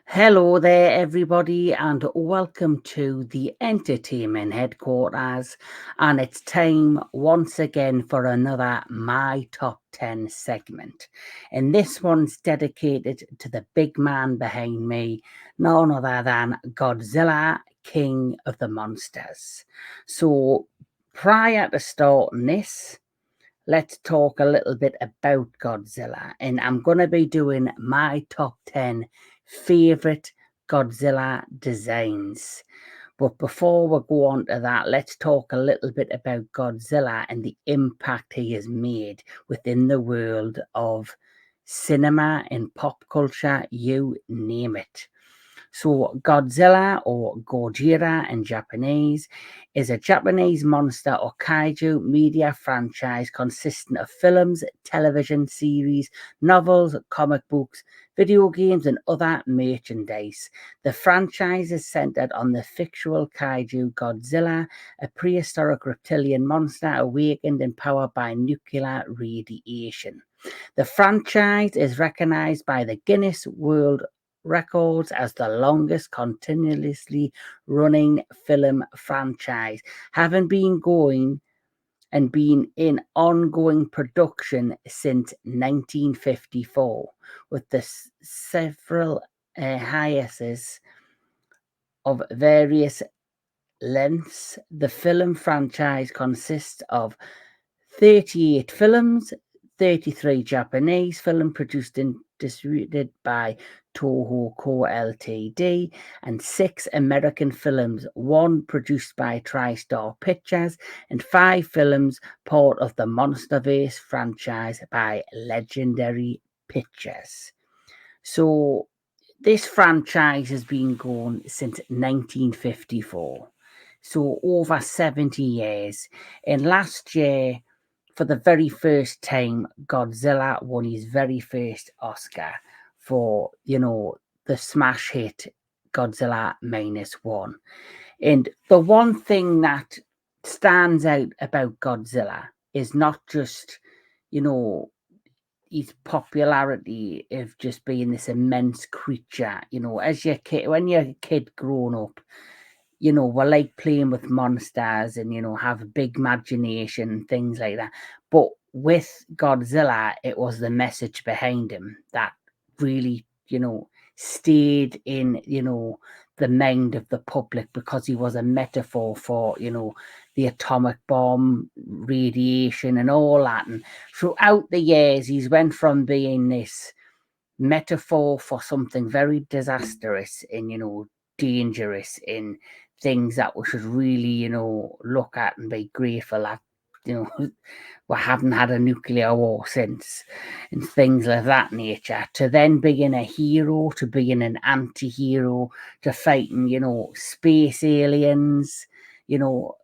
Hello there, everybody, and welcome to the entertainment headquarters. And it's time once again for another My Top 10 segment. And this one's dedicated to the big man behind me, none other than Godzilla, King of the Monsters. So, prior to starting this, let's talk a little bit about Godzilla. And I'm going to be doing my top 10 favorite Godzilla designs. But before we go on to that, let's talk a little bit about Godzilla and the impact he has made within the world of cinema and pop culture, you name it. So, Godzilla, or Gojira in Japanese, is a Japanese monster or kaiju media franchise consisting of films, television series, novels, comic books, video games, and other merchandise. The franchise is centered on the fictional kaiju Godzilla, a prehistoric reptilian monster awakened and powered by nuclear radiation. The franchise is recognized by the Guinness World Records as the longest continuously running film franchise, having been going and been in ongoing production since 1954, with the several hiatuses of various lengths. The film franchise consists of 38 films, 33 Japanese film produced and distributed by Toho Co. Ltd., and 6 American films, 1 produced by TriStar Pictures, and 5 films part of the Monsterverse franchise by Legendary Pictures. So this franchise has been going since 1954. So over 70 years. And last year, for the very first time, Godzilla won his very first Oscar for, the smash hit Godzilla -1. And the one thing that stands out about Godzilla is not just, you know, his popularity of just being this immense creature, as your kid, when you're a kid growing up, we like playing with monsters and, have a big imagination, things like that. But with Godzilla, it was the message behind him that really, stayed in, the mind of the public, because he was a metaphor for, the atomic bomb, radiation, and all that. And throughout the years, he's went from being this metaphor for something very disastrous and, dangerous in things that we should really, look at and be grateful that, we haven't had a nuclear war since, and things of that nature, to then being a hero, to being an anti-hero, to fighting, space aliens, you know,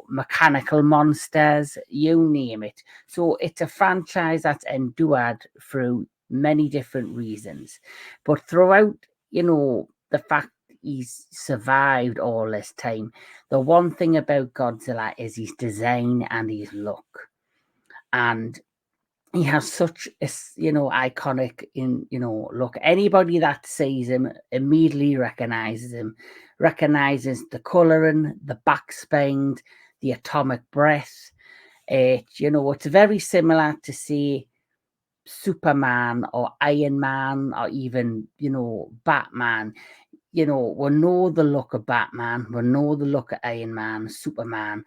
mechanical monsters, you name it. So it's a franchise that's endured through many different reasons. But throughout, the fact he's survived all this time, the one thing about Godzilla is his design and his look. And he has such a, iconic look. Anybody that sees him immediately recognizes the coloring, the back spine, the atomic breath. It's very similar to, say, Superman or Iron Man, or even, Batman. We know the look of Batman, we know the look of Iron Man, Superman,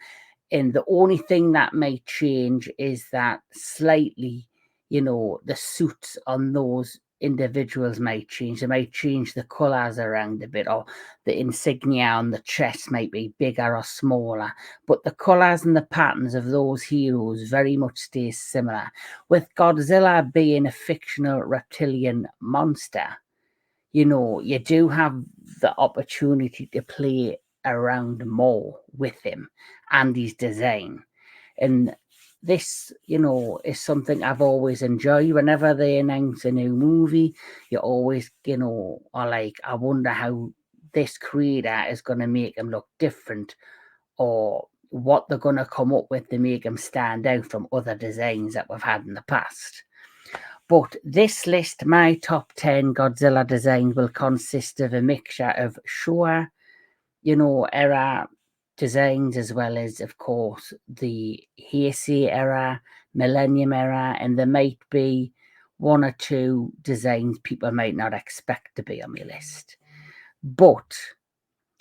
and the only thing that may change is that slightly, the suits on those individuals might change. They might change the colours around a bit, or the insignia on the chest might be bigger or smaller. But the colours and the patterns of those heroes very much stay similar. With Godzilla being a fictional reptilian monster, you do have the opportunity to play around more with him and his design. And this, is something I've always enjoyed. Whenever they announce a new movie, you always, are like, I wonder how this creator is going to make him look different, or what they're going to come up with to make him stand out from other designs that we've had in the past. But this list, my top 10 Godzilla designs, will consist of a mixture of Showa, era designs, as well as, of course, the Heisei era, Millennium era, and there might be one or two designs people might not expect to be on my list. But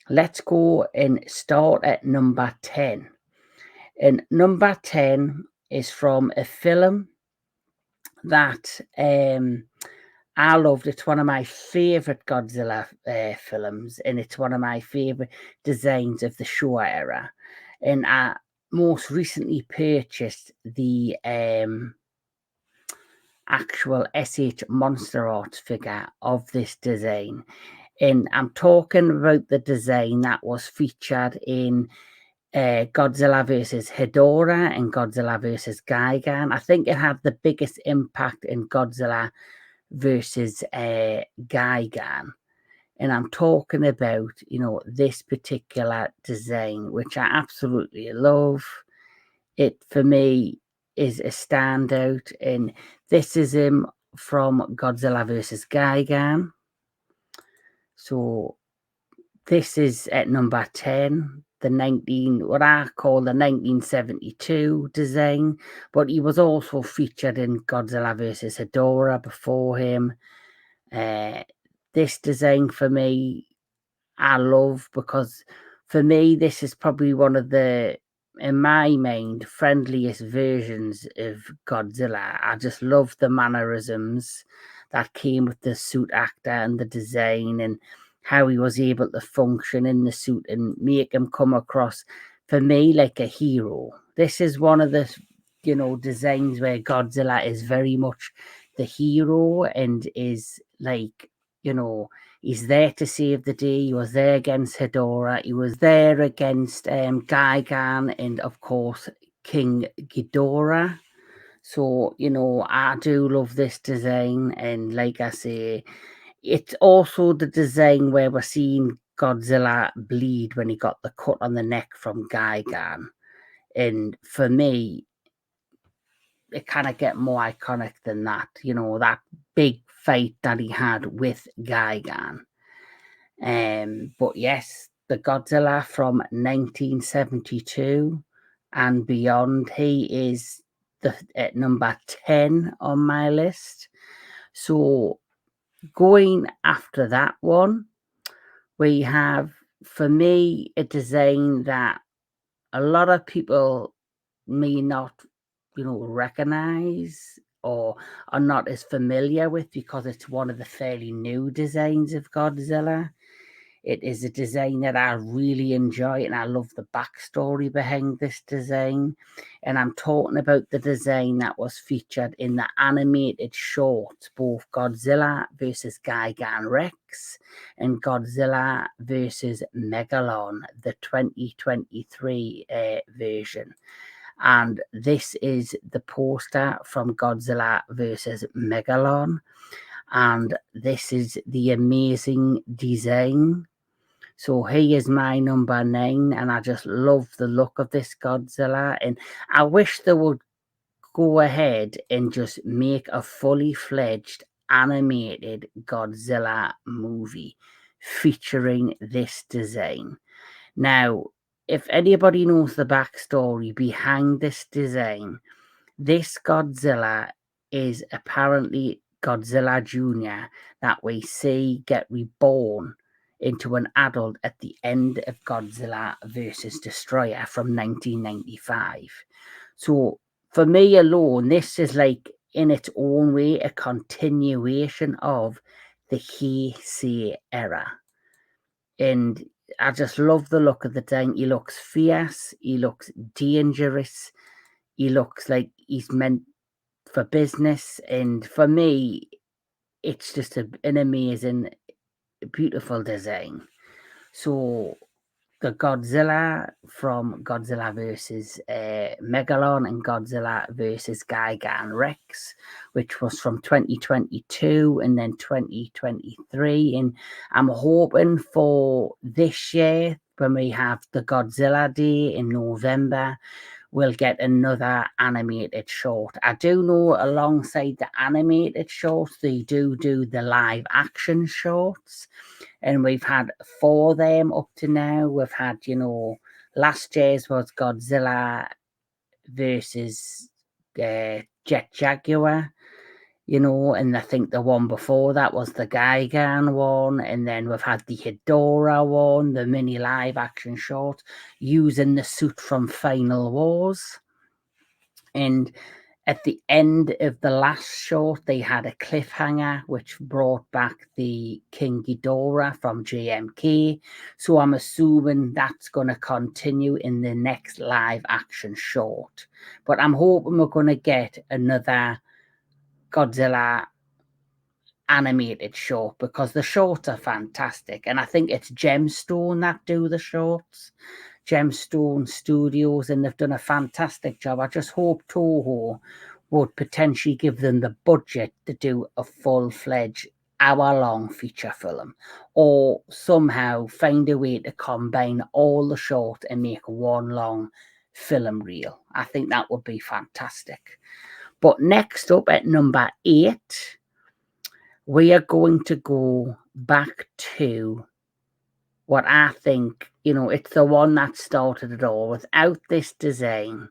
let's go and start at number 10. And number 10 is from a film that I loved. It's one of my favourite Godzilla films, and it's one of my favourite designs of the Showa era. And I most recently purchased the actual SH Monster Art figure of this design. And I'm talking about the design that was featured in Godzilla versus Hedorah and Godzilla versus Gigan. I think it had the biggest impact in Godzilla versus Gigan. And I'm talking about, this particular design, which I absolutely love. It, for me, is a standout. And this is him from Godzilla versus Gigan. So this is at number 10, what I call the 1972 design, but he was also featured in Godzilla vs. Hedorah before him. This design for me, I love, because for me, this is probably one of the, in my mind, friendliest versions of Godzilla. I just love the mannerisms that came with the suit actor and the design, and how he was able to function in the suit and make him come across, for me, like a hero. This is one of the, designs where Godzilla is very much the hero and is like, he's there to save the day. He was there against Hedorah. He was there against Gigan and, of course, King Ghidorah. So, I do love this design. And like I say, it's also the design where we're seeing Godzilla bleed when he got the cut on the neck from Gigan. And for me, it kind of get more iconic than that, that big fight that he had with Gigan. But yes, the Godzilla from 1972 and beyond, he is at number 10 on my list. So going after that one, we have, for me, a design that a lot of people may not, recognize or are not as familiar with, because it's one of the fairly new designs of Godzilla. It is a design that I really enjoy, and I love the backstory behind this design. And I'm talking about the design that was featured in the animated shorts, both Godzilla versus Gigan Rex and Godzilla versus Megalon, the 2023 version. And this is the poster from Godzilla versus Megalon. And this is the amazing design. So he is my number 9, and I just love the look of this Godzilla. And I wish they would go ahead and just make a fully fledged animated Godzilla movie featuring this design. Now, if anybody knows the backstory behind this design, this Godzilla is apparently Godzilla Jr. that we see get reborn into an adult at the end of Godzilla vs. Destroyer from 1995. So for me alone, this is like, in its own way, a continuation of the Heisei era. And I just love the look of the thing. He looks fierce. He looks dangerous. He looks like he's meant for business. And for me, it's just an amazing, beautiful design. So the Godzilla from Godzilla versus Megalon and Godzilla versus Gigan Rex, which was from 2022 and then 2023. And I'm hoping for this year, when we have the Godzilla Day in November, we'll get another animated short. I do know alongside the animated shorts, they do the live action shorts, and we've had 4 of them up to now. We've had, last year's was Godzilla versus Jet Jaguar, and I think the one before that was the Gigan one, and then we've had the Hedorah one, the mini live action short, using the suit from Final Wars. And at the end of the last short, they had a cliffhanger which brought back the King Ghidorah from JMK. So I'm assuming that's going to continue in the next live action short. But I'm hoping we're going to get another Godzilla animated short, because the shorts are fantastic, and I think it's Gemstone that do the shorts, Gemstone Studios, and they've done a fantastic job. I just hope Toho would potentially give them the budget to do a full-fledged hour-long feature film, or somehow find a way to combine all the short and make one long film reel. I think that would be fantastic. But next up at number 8, we are going to go back to what I think, it's the one that started it all. Without this design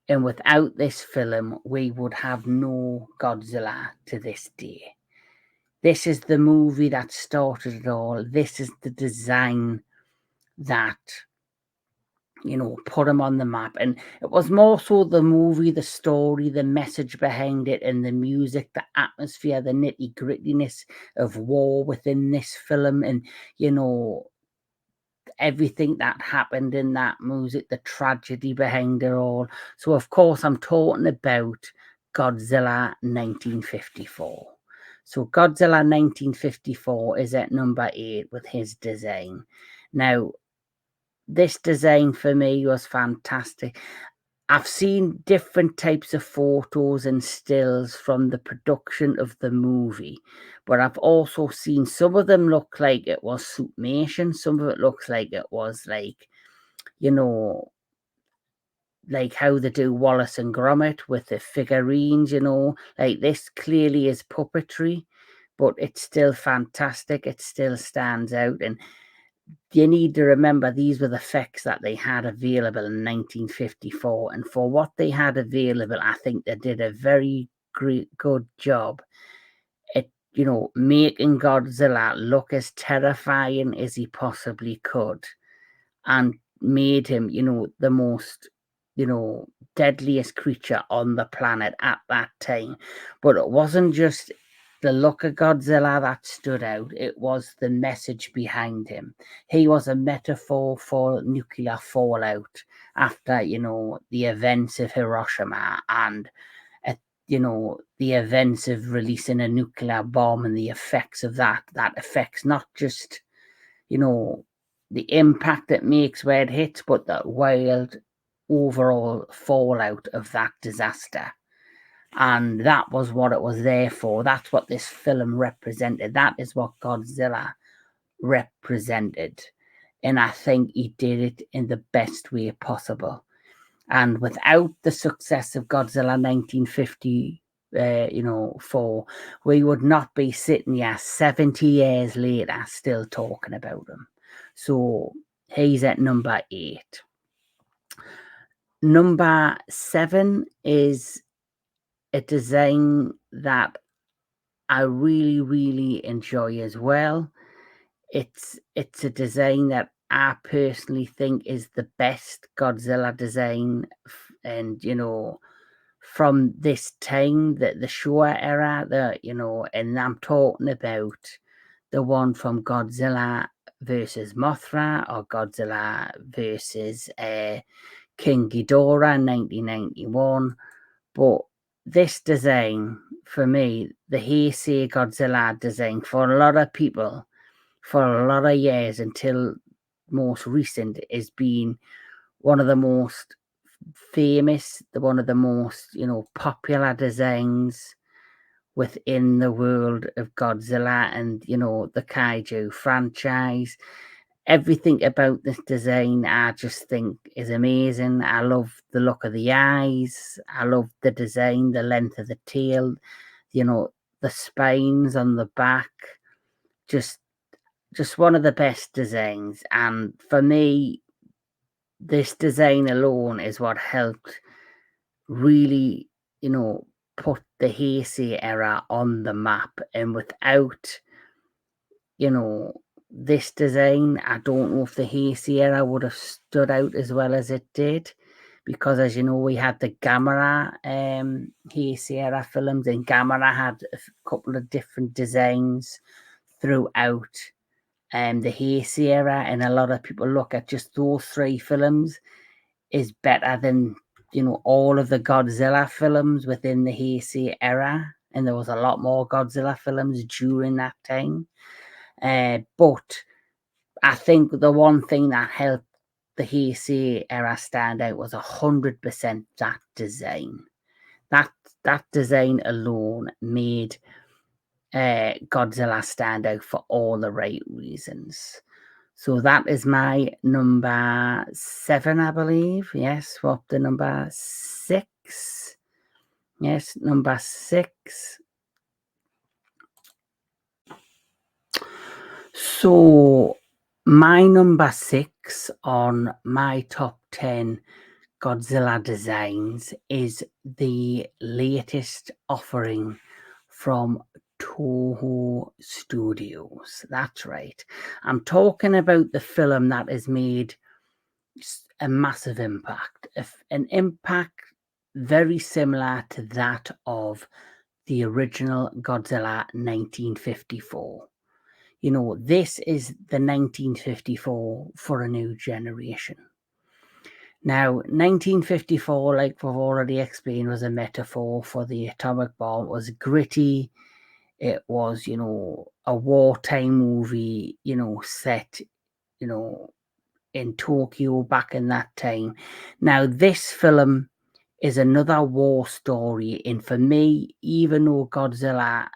and without this film, we would have no Godzilla to this day. This is the movie that started it all. This is the design that put him on the map. And it was more so the movie, the story, the message behind it, and the music, the atmosphere, the nitty grittiness of war within this film, and everything that happened in that music, the tragedy behind it all. So of course I'm talking about Godzilla 1954. So Godzilla 1954 is at number 8 with his design. Now, this design for me was fantastic. I've seen different types of photos and stills from the production of the movie, but I've also seen some of them look like it was suitmation. Some of it looks like it was like how they do Wallace and Gromit with the figurines, like this clearly is puppetry, but it's still fantastic. It still stands out. And you need to remember these were the effects that they had available in 1954, and for what they had available, I think they did a very good job at making Godzilla look as terrifying as he possibly could, and made him the most deadliest creature on the planet at that time. But it wasn't just the look of Godzilla that stood out, it was the message behind him. He was a metaphor for nuclear fallout after, the events of Hiroshima, and, the events of releasing a nuclear bomb and the effects of that affects not just, the impact it makes where it hits, but the wild overall fallout of that disaster. And that was what it was there for. That's what this film represented. That is what Godzilla represented. And I think he did it in the best way possible. And without the success of Godzilla 1950, we would not be sitting here 70 years later still talking about him. So he's at number 8. Number 7 is a design that I really, really enjoy as well. It's a design that I personally think is the best Godzilla design, and from this time, the Showa era, and I'm talking about the one from Godzilla versus Mothra, or Godzilla versus King Ghidorah in 1991. But this design, for me, the Heisei Godzilla design, for a lot of people, for a lot of years until most recent, has been one of the most famous, one of the most, popular designs within the world of Godzilla and, the Kaiju franchise. everything about this design I just think is amazing. I love the look of the eyes. I love the design, the length of the tail, the spines on the back. Just one of the best designs. And for me, this design alone is what helped really, put the Heisei era on the map. And without, this design, I don't know if the Heisei era would have stood out as well as it did. Because, as you know, we had the Gamera Heisei era films, and Gamera had a couple of different designs throughout the Heisei era, and a lot of people look at just those three films is better than all of the Godzilla films within the Heisei era, and there was a lot more Godzilla films during that time. But I think the one thing that helped the Heisei era stand out was 100% that design. That design alone made Godzilla stand out for all the right reasons. So that is my number 7, I believe. Yes, what the number 6? Yes, number 6. So my number 6 on my top 10 Godzilla designs is the latest offering from Toho Studios. That's right. I'm talking about the film that has made a massive impact, an impact very similar to that of the original Godzilla 1954. This is the 1954 for a new generation. Now, 1954, like we've already explained, was a metaphor for the atomic bomb. It was gritty. It was, a wartime movie, set, in Tokyo back in that time. Now, this film is another war story. And for me, even though Godzilla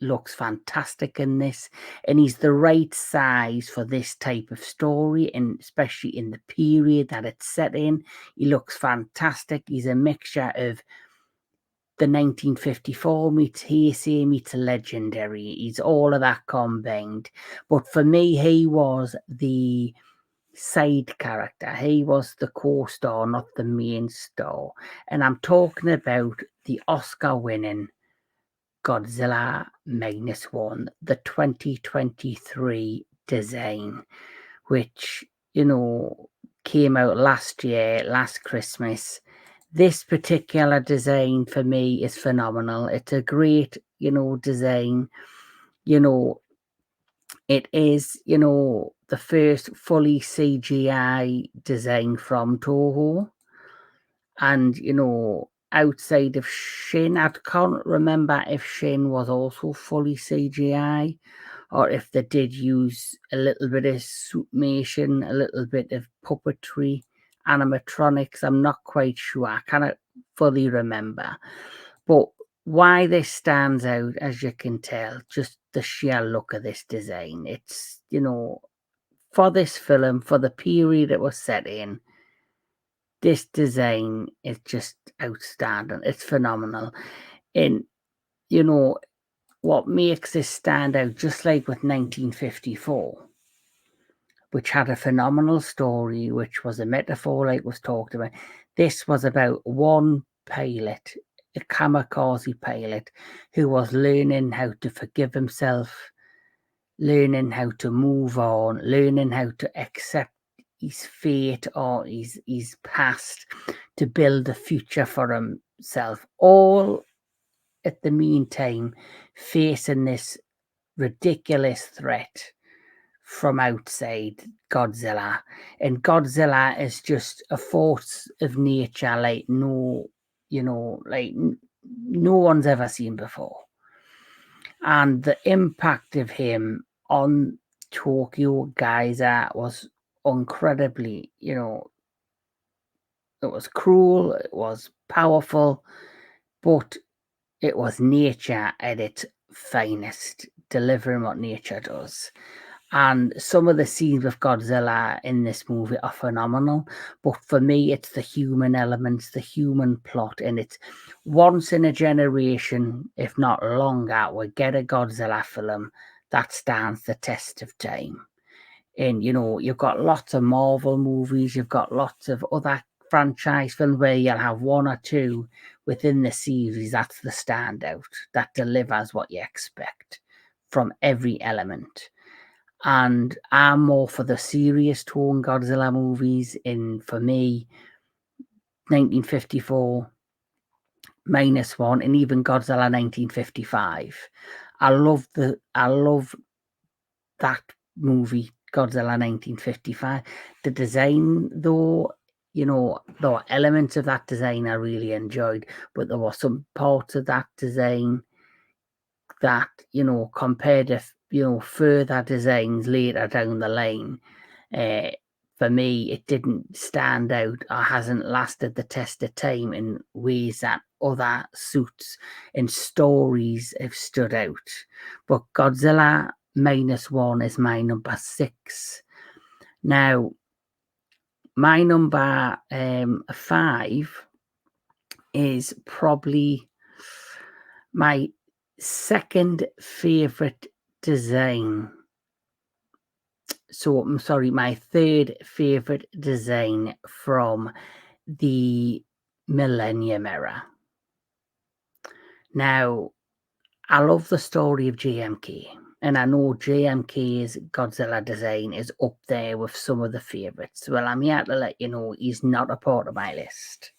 looks fantastic in this, and he's the right size for this type of story, and especially in the period that it's set in, he looks fantastic. He's a mixture of the 1954 meets Heisei meets Legendary. He's all of that combined. But for me, he was the side character. He was the co-star, not the main star. And I'm talking about the Oscar-winning Godzilla -1, the 2023 design, which, came out last year, last Christmas. This particular design for me is phenomenal. It's a great, design. It is, the first fully CGI design from Toho. And, outside of Shin, I can't remember if Shin was also fully CGI or if they did use a little bit of suitmation, a little bit of puppetry, animatronics. I'm not quite sure. I cannot fully remember. But why this stands out, as you can tell, just the sheer look of this design. It's, for this film, for the period it was set in, this design is just outstanding. It's phenomenal. And, what makes this stand out, just like with 1954, which had a phenomenal story, which was a metaphor like was talked about. This was about one pilot, a kamikaze pilot, who was learning how to forgive himself, learning how to move on, learning how to accept his fate or his past to build a future for himself. All at the meantime facing this ridiculous threat from outside, Godzilla. And Godzilla is just a force of nature like no one's ever seen before. And the impact of him on Tokyo Geyser was incredibly, it was cruel, it was powerful, but it was nature at its finest, delivering what nature does. And some of the scenes with Godzilla in this movie are phenomenal. But for me, it's the human elements, the human plot. And it's once in a generation, if not longer, we get a Godzilla film that stands the test of time. And, you've got lots of Marvel movies, you've got lots of other franchise films where you'll have one or two within the series that's the standout, that delivers what you expect from every element. And I'm more for the serious tone Godzilla movies. In for me, 1954, -1, and even Godzilla 1955. I love that movie, Godzilla 1955. The design, though, there were elements of that design I really enjoyed, but there were some parts of that design that, compared to, further designs later down the line, uh, for me, it didn't stand out or hasn't lasted the test of time in ways that other suits and stories have stood out. But Godzilla -1 is my number 6. Now, my number 5 is probably my second favorite design. So I'm sorry, my third favorite design from the Millennium Era. Now, I love the story of JMK, and I know JMK's Godzilla design is up there with some of the favorites. Well, I'm here to let you know he's not a part of my list.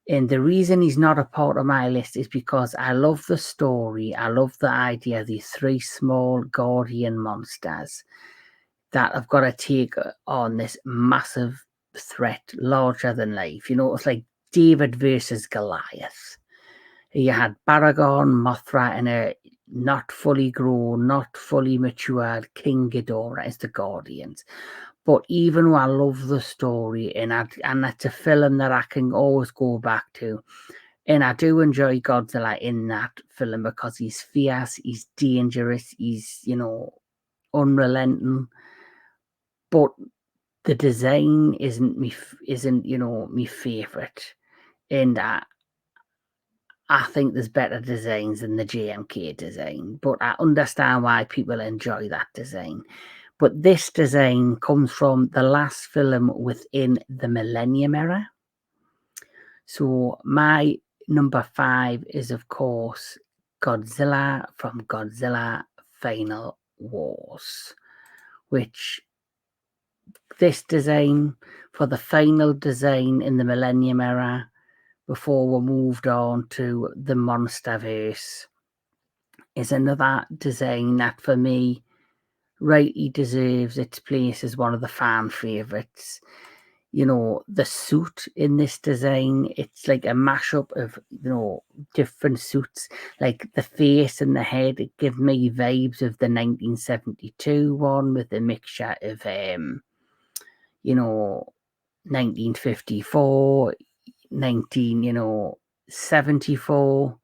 And the reason he's not a part of my list is because I love the story. I love the idea of these 3 small guardian monsters that have got to take on this massive threat, larger than life. It's like David versus Goliath. You had Baragon, Mothra, and a not fully grown, not fully matured King Ghidorah as the Guardians. But even though I love the story, and it's a film that I can always go back to, and I do enjoy Godzilla in that film because he's fierce, he's dangerous, he's, unrelenting. But the design isn't me favorite, and I think there's better designs than the JMK design, but I understand why people enjoy that design. But this design comes from the last film within the Millennium Era. So my number 5 is, of course, Godzilla from Godzilla Final Wars, which this design for the final design in the Millennium Era before we moved on to the Monsterverse is another design that for me rightly deserves its place as one of the fan favourites. The suit in this design, it's like a mashup of, different suits. Like the face and the head, it gives me vibes of the 1972 one with a mixture of, 1954, 1974,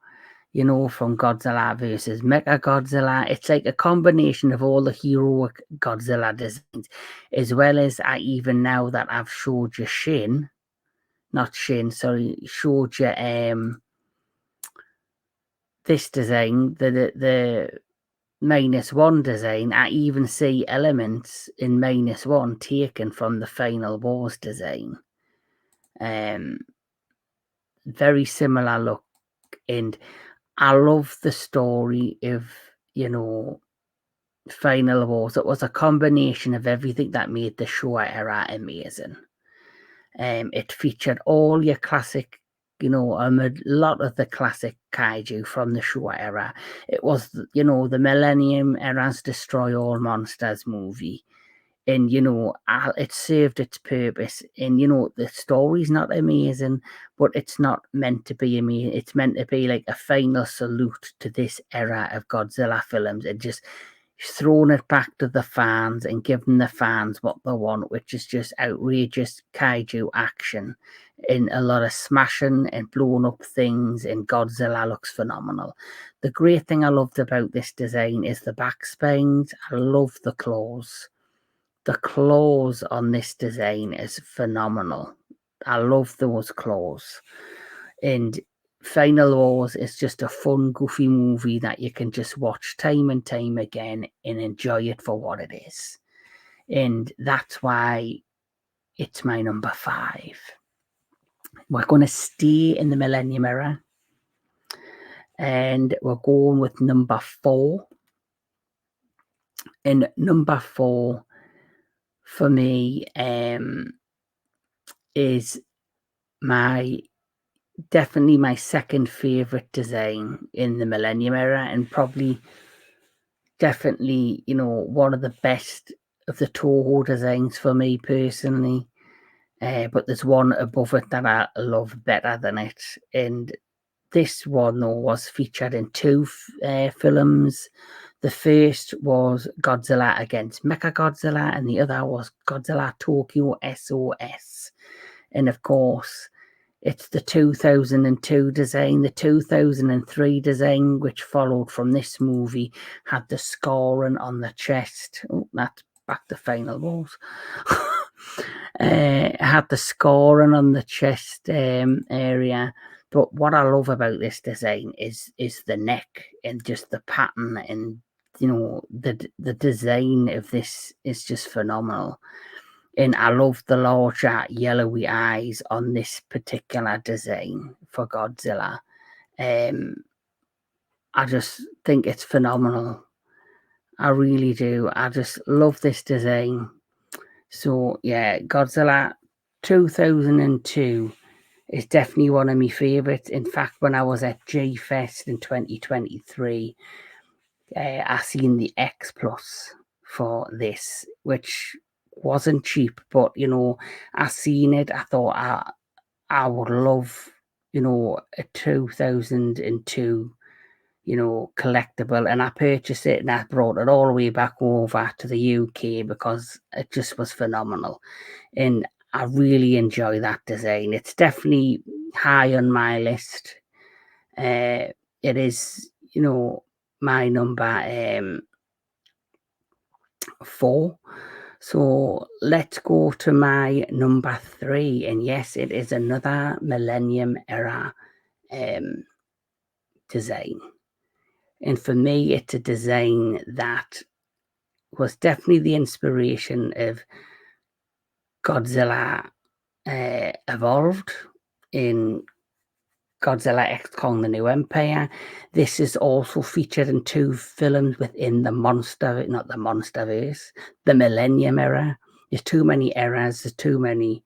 from Godzilla versus Mechagodzilla. It's like a combination of all the heroic Godzilla designs, as well as even now that I've showed you showed you this design, the -1 design, I even see elements in -1 taken from the Final Wars design. Very similar look, and I love the story of, Final Wars. It was a combination of everything that made the Showa era amazing. It featured all your classic, a lot of the classic kaiju from the Showa era. It was, the Millennium Era's Destroy All Monsters movie. And, it served its purpose. And, the story's not amazing, but it's not meant to be amazing. It's meant to be like a final salute to this era of Godzilla films. It just throwing it back to the fans and giving the fans what they want, which is just outrageous kaiju action in a lot of smashing and blowing up things, and Godzilla looks phenomenal. The great thing I loved about this design is the back spines. I love the claws. The claws on this design is phenomenal. I love those claws. And Final Wars is just a fun, goofy movie that you can just watch time and time again and enjoy it for what it is. And that's why it's my number 5. We're going to stay in the Millennium Era. And we're going with number 4. And number 4 for me is definitely my second favorite design in the Millennium Era, and probably definitely, one of the best of the Toho designs for me personally. But there's one above it that I love better than it. And this one, though, was featured in 2 films. The first was Godzilla against Mechagodzilla, and the other was Godzilla Tokyo SOS. And of course, it's the 2002 design. The 2003 design, which followed from this movie, had the scoring on the chest. Oh, that's back to Final Wars. Had the scoring on the chest area. But what I love about this design is the neck and just the pattern, and the design of this is just phenomenal. And I love the larger yellowy eyes on this particular design for Godzilla. I just think it's phenomenal. I really do. I just love this design. So yeah, Godzilla 2002 is definitely one of my favourites. In fact, when I was at G-Fest in 2023, I seen the X Plus for this, which wasn't cheap, but I seen it. I thought I would love, a 2002, collectible, and I purchased it, and I brought it all the way back over to the UK because it just was phenomenal. And I really enjoy that design. It's definitely high on my list. It is, my number 4. So let's go to my number 3. And yes, it is another Millennium Era design. And for me, it's a design that was definitely the inspiration of Godzilla Evolved in Godzilla X Kong the New Empire. This is also featured in 2 films within the Monsterverse, the Millennium Era. There's too many eras, there's too many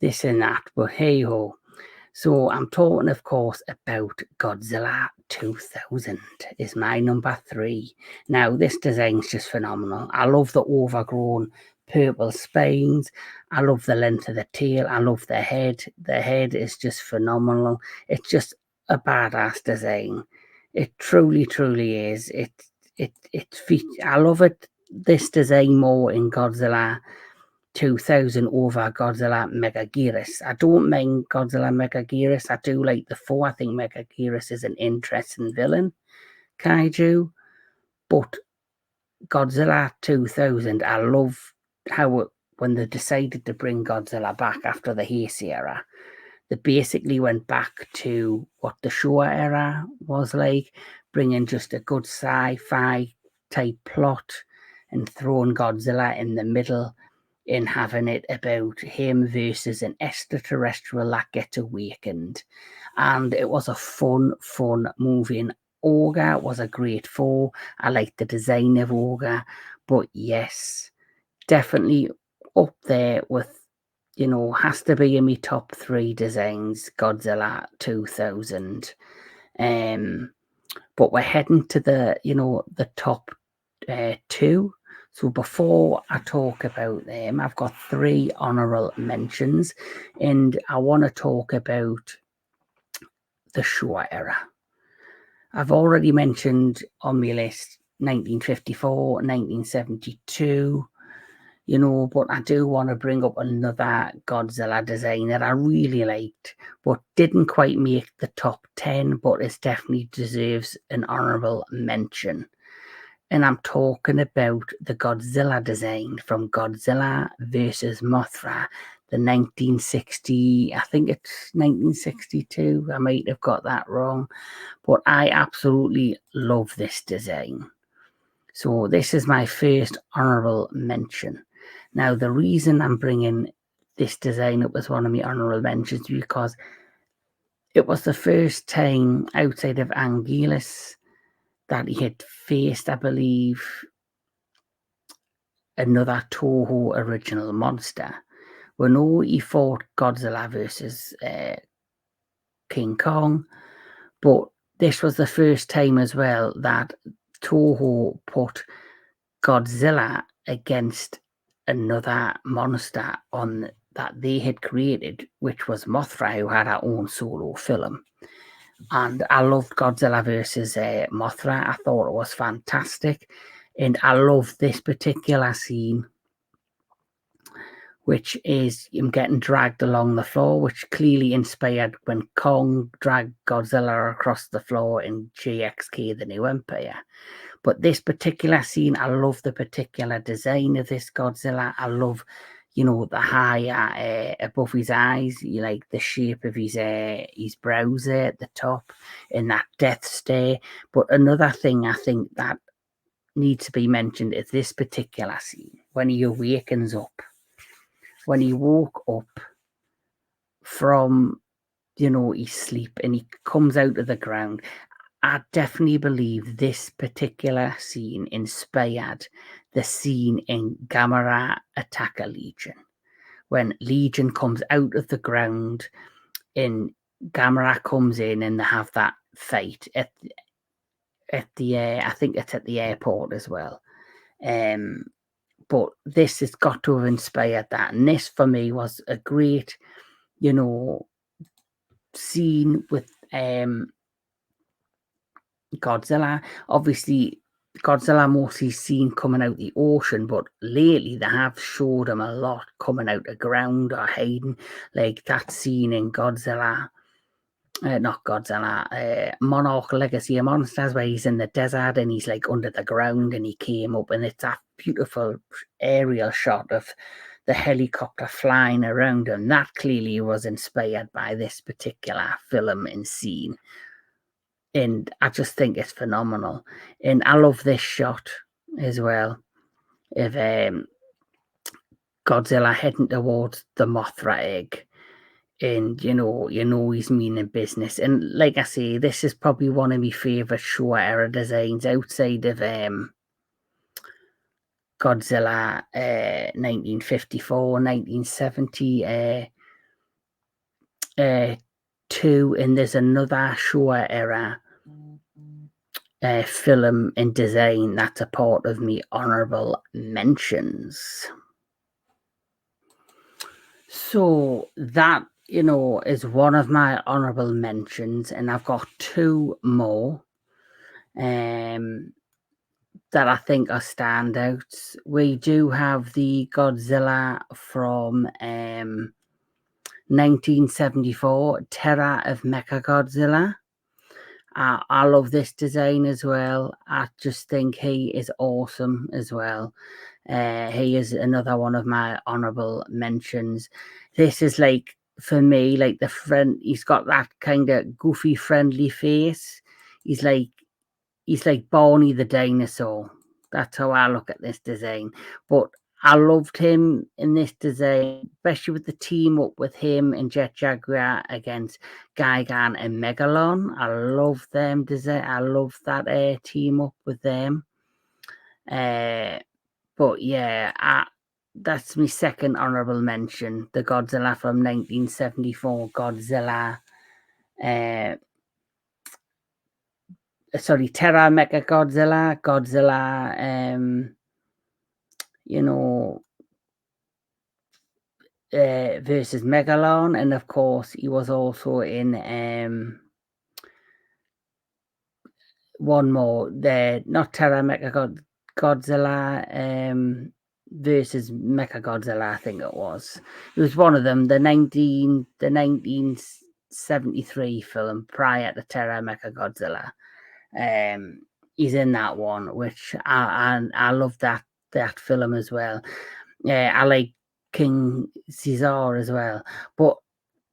this and that, but hey ho. So I'm talking, of course, about Godzilla 2000 is my number 3. Now, this design's just phenomenal. I love the overgrown purple spines. I love the length of the tail. I love the head. The head is just phenomenal. It's just a badass design. It truly, truly is. I love it. This design more in Godzilla 2000 over Godzilla Megaguirus. I don't mind Godzilla Megaguirus. I do like the 4. I think Megaguirus is an interesting villain kaiju. But Godzilla 2000, I love how when they decided to bring Godzilla back after the Heisei era, they basically went back to what the Showa era was like, bringing just a good sci-fi type plot and throwing Godzilla in the middle, in having it about him versus an extraterrestrial that gets awakened. And it was a fun movie. And Ogre was a great foe. I liked the design of Ogre. But yes, definitely up there with, has to be in my top 3 designs, Godzilla 2000. But we're heading to the top 2. So before I talk about them, I've got 3 honorable mentions, and I want to talk about the Showa era. I've already mentioned on my list 1954, 1972, but I do want to bring up another Godzilla design that I really liked, but didn't quite make the top 10, but it definitely deserves an honorable mention. And I'm talking about the Godzilla design from Godzilla versus Mothra, the 1960, I think it's 1962. I might have got that wrong, but I absolutely love this design. So this is my first honorable mention. Now, the reason I'm bringing this design up as one of my honorable mentions is because it was the first time outside of Anguillus that he had faced, I believe, another Toho original monster. We know he fought Godzilla versus King Kong, but this was the first time as well that Toho put Godzilla against another monster on that they had created, which was Mothra, who had her own solo film. And I loved Godzilla versus Mothra. I thought it was fantastic. And I love this particular scene, which is him getting dragged along the floor, which clearly inspired when Kong dragged Godzilla across the floor in JXK, The New Empire. But this particular scene, I love the particular design of this Godzilla. I love, the high above his eyes, like the shape of his brows there at the top, and that death stare. But another thing I think that needs to be mentioned is this particular scene when he awakens up, when he woke up from his sleep and he comes out of the ground. I definitely believe this particular scene inspired the scene in Gamera Attacker Legion. When Legion comes out of the ground and Gamera comes in and they have that fight at the I think it's at the airport as well. But this has got to have inspired that. And this for me was a great, scene with Godzilla. Obviously, Godzilla mostly seen coming out the ocean, but lately they have showed him a lot coming out the ground or hiding, like that scene in Godzilla. Not Godzilla, Monarch Legacy of Monsters, where he's in the desert and he's like under the ground and he came up, and it's that beautiful aerial shot of the helicopter flying around him. That clearly was inspired by this particular film and scene. And I just think it's phenomenal. And I love this shot as well of Godzilla heading towards the Mothra egg. And he's meaning business. And like I say, this is probably one of my favourite Showa era designs outside of Godzilla 1954, 1970, 2, and there's another Showa era film and design that's a part of me honorable mentions. So that is one of my honorable mentions, and I've got two more that I think are standouts. We do have the Godzilla from 1974, Terror of Mechagodzilla. I love this design as well. I just think he is awesome as well. He is another one of my honorable mentions. This is like, for me, like the friend. He's got that kind of goofy, friendly face. He's like Barney the dinosaur. That's how I look at this design. But I loved him in this design, especially with the team up with him and Jet Jaguar against Gigan and Megalon. I love them design. I love that team up with them. But yeah, that's my second honorable mention. The Godzilla from 1974, Godzilla. Terra Mecha Godzilla, versus Megalon, and of course he was also in one more. Not Terra Mecha Godzilla versus Mecha Godzilla, I think it was. It was one of them. The 1973 film prior to Terra Mecha Godzilla. He's in that one, which I love that film as well. I like King Caesar as well. But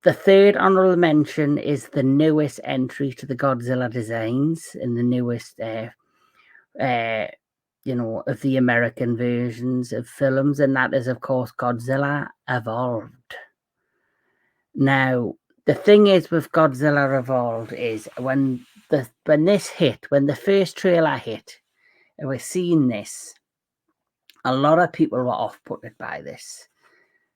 the third honorable mention is the newest entry to the Godzilla Designs and the newest, of the American versions of films, and that is, of course, Godzilla Evolved. Now, the thing is with Godzilla Evolved is when the first trailer hit, and we're seeing this, a lot of people were off-putted by this.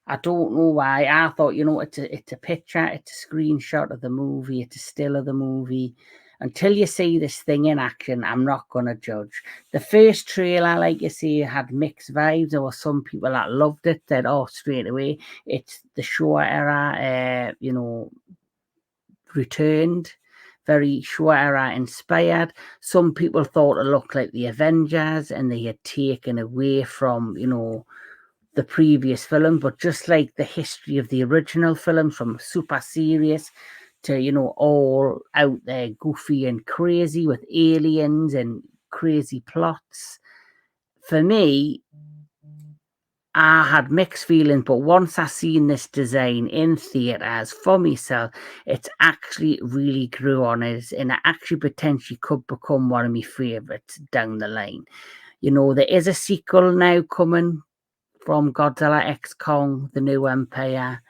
I don't know why. I thought, it's a picture, it's a screenshot of the movie, it's a still of the movie. Until you see this thing in action, I'm not going to judge. The first trailer, like you say, had mixed vibes. There were some people that loved it, said, oh, straight away, it's the Showa era, returned, very Showa era inspired. Some people thought it looked like the Avengers and they had taken away from, the previous film, but just like the history of the original film, from super serious to, all out there goofy and crazy with aliens and crazy plots. For me, I had mixed feelings, but once I seen this design in theatres for myself, it's actually really grew on us, and it actually potentially could become one of my favourites down the line. There is a sequel now coming from Godzilla X Kong, The New Empire.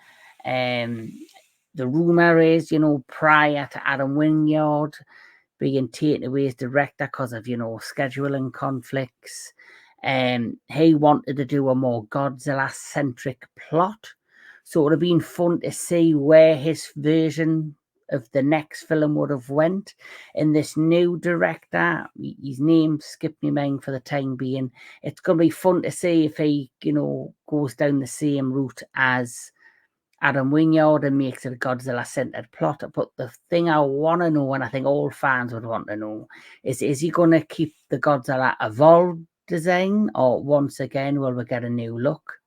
The rumour is, prior to Adam Wingard being taken away as director because of, scheduling conflicts, he wanted to do a more Godzilla-centric plot. So it would have been fun to see where his version of the next film would have went. And this new director, his name skipped my mind for the time being. It's going to be fun to see if he, goes down the same route as Adam Wingard and makes it a Godzilla-centered plot. But the thing I want to know, and I think all fans would want to know, is he going to keep the Godzilla Evolved design, or once again will we get a new look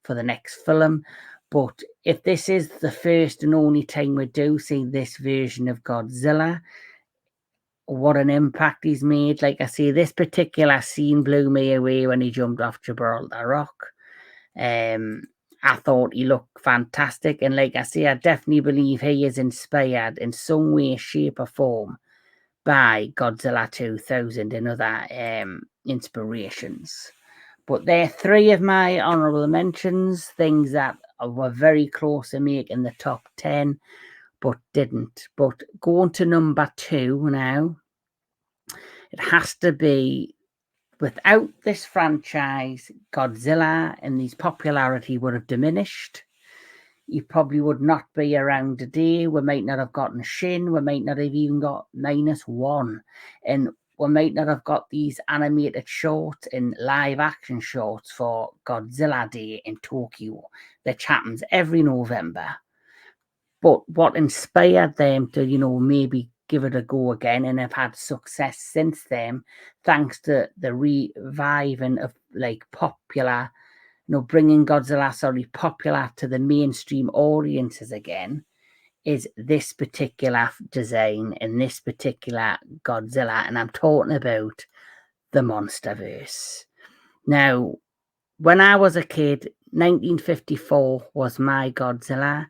for the next film? But if this is the first and only time we do see this version of Godzilla, what an impact he's made. Like I say, this particular scene blew me away when he jumped off Gibraltar Rock. I thought he looked fantastic, and like I say, I definitely believe he is inspired in some way, shape or form by Godzilla 2000 and other inspirations. But they're three of my honourable mentions, things that were very close to making the top 10, but didn't. But going to number 2 now, it has to be, without this franchise, Godzilla and his popularity would have diminished. He probably would not be around today. We might not have gotten Shin. We might not have even got -1. And we might not have got these animated shorts and live action shorts for Godzilla Day in Tokyo, which happens every November. But what inspired them to, maybe give it a go again, and have had success since then, thanks to the reviving of like popular, bringing Godzilla, popular to the mainstream audiences again, is this particular design and this particular Godzilla, and I'm talking about the Monsterverse. Now, when I was a kid, 1954 was my Godzilla.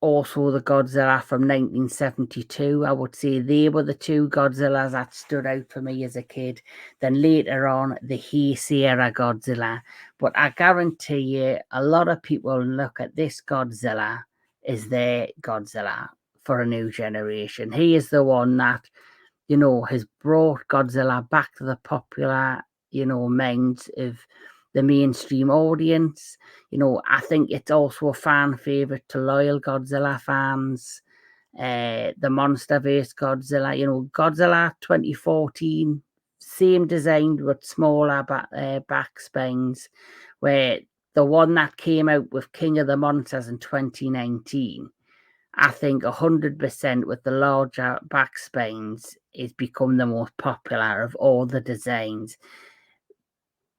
Also the Godzilla from 1972. I would say they were the two Godzillas that stood out for me as a kid. Then later on, the Heisei era Godzilla. But I guarantee you, a lot of people look at this Godzilla as their Godzilla for a new generation. He is the one that, has brought Godzilla back to the popular, minds of the mainstream audience. I think it's also a fan favorite to loyal Godzilla fans. The Monsterverse Godzilla, Godzilla 2014, same design with smaller back spines, where the one that came out with King of the Monsters in 2019, I think 100% with the larger back spines, it's become the most popular of all the designs.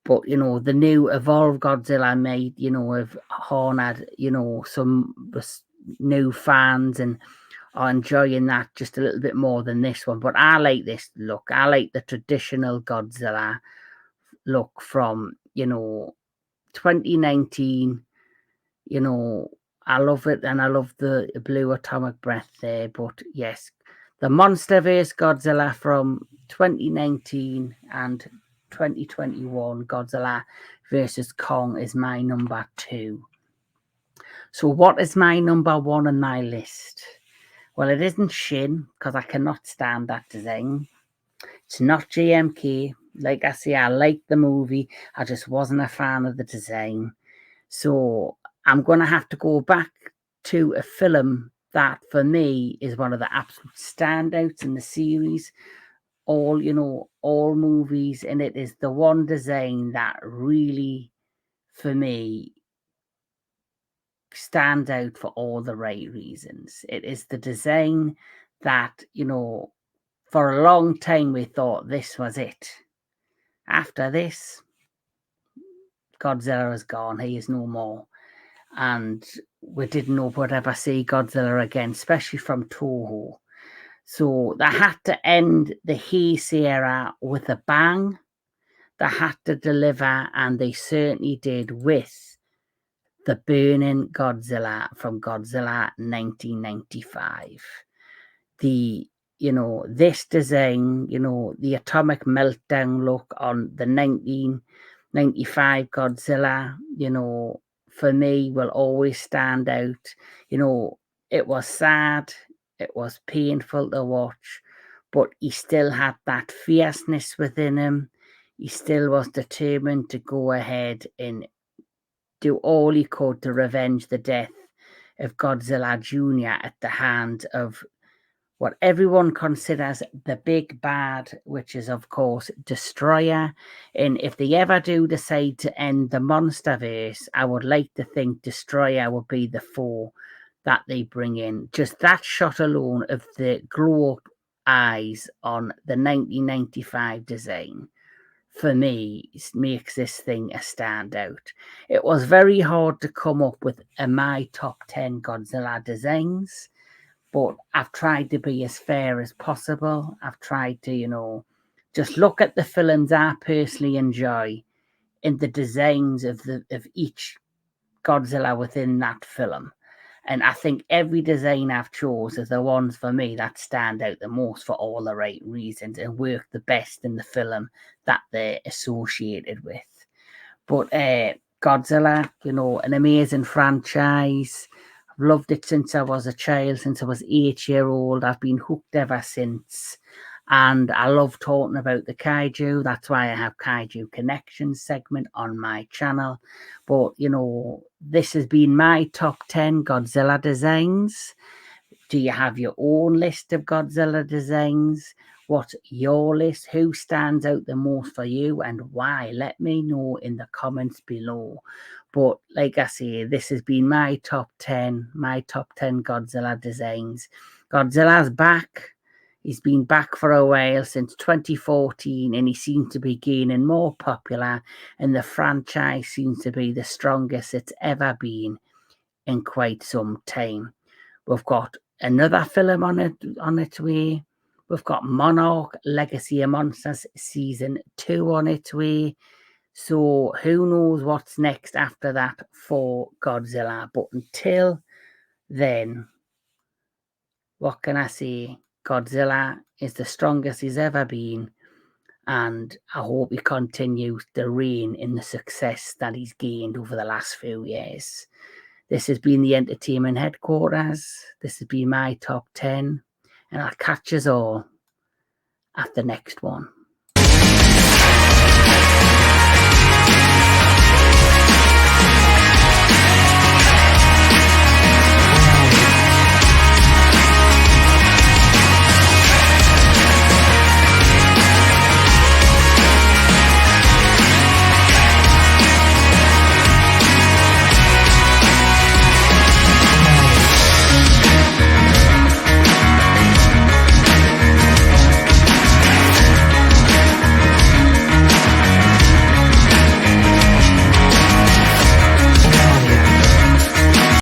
But, the new Evolved Godzilla made, have harnessed, some new fans and are enjoying that just a little bit more than this one. But I like this look. I like the traditional Godzilla look from, 2019. I love it, and I love the blue atomic breath there. But yes, the MonsterVerse Godzilla from 2019 and 2021 Godzilla versus Kong is my number 2. So what is my number 1 on my list? Well, it isn't Shin, because I cannot stand that design. It's not JMK. Like I say, I liked the movie. I just wasn't a fan of the design. So I'm going to have to go back to a film that, for me, is one of the absolute standouts in the series. All movies, and it is the one design that really, for me, stands out for all the right reasons. It is the design that, for a long time we thought this was it. After this, Godzilla is gone. He is no more. And we didn't know we'd ever see Godzilla again, especially from Toho. So they had to end the Heisei era with a bang. They had to deliver, and they certainly did, with the Burning Godzilla from Godzilla 1995. This design, the atomic meltdown look on the 1995 Godzilla, for me will always stand out. It was sad, it was painful to watch, but he still had that fierceness within him. He still was determined to go ahead and do all he could to revenge the death of Godzilla Jr. at the hand of what everyone considers the big bad, which is, of course, Destroyer. And if they ever do decide to end the MonsterVerse, I would like to think Destroyer will be the foe that they bring in. Just that shot alone of the glow-up eyes on the 1995 design, for me, makes this thing a standout. It was very hard to come up with my top 10 Godzilla designs, but I've tried to be as fair as possible. I've tried to, just look at the films I personally enjoy in the designs of each Godzilla within that film. And I think every design I've chose is the ones for me that stand out the most for all the right reasons and work the best in the film that they're associated with. But Godzilla, an amazing franchise. I've loved it since I was a child, since I was 8-year-old. I've been hooked ever since. And I love talking about the kaiju. That's why I have Kaiju Connections segment on my channel. But, this has been my top 10 Godzilla designs. Do you have your own list of Godzilla designs? What's your list? Who stands out the most for you and why? Let me know in the comments below. But like I say, this has been my top 10 Godzilla designs. Godzilla's back. He's been back for a while, since 2014, and he seems to be gaining more popular, and the franchise seems to be the strongest it's ever been in quite some time. We've got another film on its way. We've got Monarch Legacy of Monsters Season 2 on its way. So who knows what's next after that for Godzilla. But until then, what can I say? Godzilla is the strongest he's ever been. And I hope he continues to reign in the success that he's gained over the last few years. This has been the Entertainment Headquarters. This has been my top 10. And I'll catch us all at the next one.